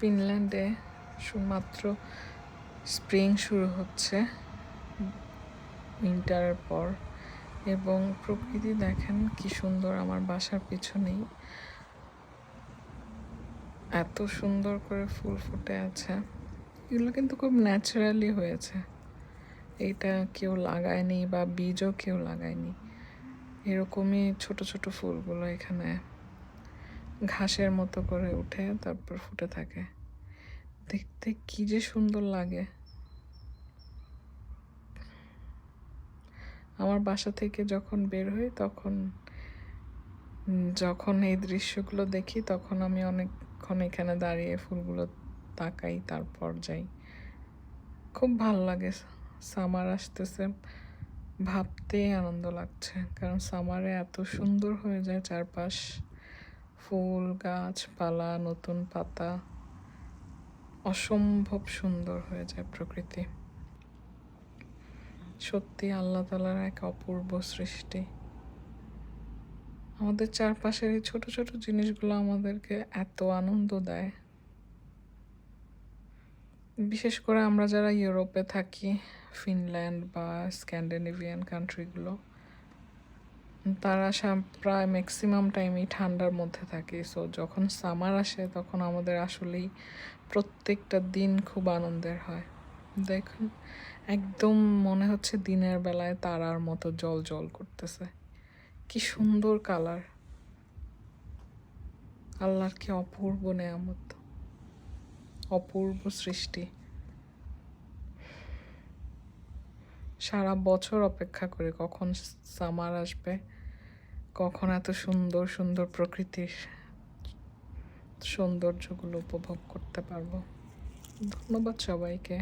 ফিনল্যান্ডে শুধুমাত্র স্প্রিং শুরু হচ্ছে উইন্টারের পর, এবং প্রকৃতি দেখেন কি সুন্দর। আমার বাসার পিছনেই এত সুন্দর করে ফুল ফুটে আছে। এগুলো কিন্তু খুব ন্যাচারালি হয়েছে, এটা কেউ লাগায়নি বা বীজও কেউ লাগায়নি। এরকমই ছোট ছোট ফুলগুলো এখানে ঘাসের মতো করে উঠে তারপর ফুটে থাকে। দেখতে কি যে সুন্দর লাগে। আমার বাসা থেকে যখন বের হই তখন যখন এই দৃশ্যগুলো দেখি তখন আমি অনেকক্ষণ এখানে দাঁড়িয়ে ফুলগুলো তাকাই, তারপর যাই। খুব ভালো লাগে। সামার আসতেছে ভাবতেই আনন্দ লাগছে, কারণ সামারে এত সুন্দর হয়ে যায় চারপাশ, ফুল, গাছপালা, নতুন পাতা, অসম্ভব সুন্দর হয়ে যায় প্রকৃতি। সত্যি আল্লাহ তাআলার এক অপূর্ব সৃষ্টি। আমাদের চারপাশের এই ছোট ছোট জিনিসগুলো আমাদেরকে এত আনন্দ দেয়। বিশেষ করে আমরা যারা ইউরোপে থাকি, ফিনল্যান্ড বা স্ক্যান্ডিনেভিয়ান কান্ট্রিগুলো, তারা প্রায় ম্যাক্সিমাম টাইমই ঠান্ডার মধ্যে থাকে। সো যখন সামার আসে তখন আমাদের আসলেই প্রত্যেকটা দিন খুব আনন্দের হয়। দেখুন, একদম মনে হচ্ছে দিনের বেলায় তারার মতো জল জল করতেছে। কি সুন্দর কালার! আল্লাহর কি অপূর্ব নেয়ামত, অপূর্ব সৃষ্টি। সারা বছর অপেক্ষা করি কখন সামার আসবে, কখন এত সুন্দর সুন্দর প্রকৃতির সৌন্দর্যগুলো উপভোগ করতে পারবো। ধন্যবাদ সবাইকে।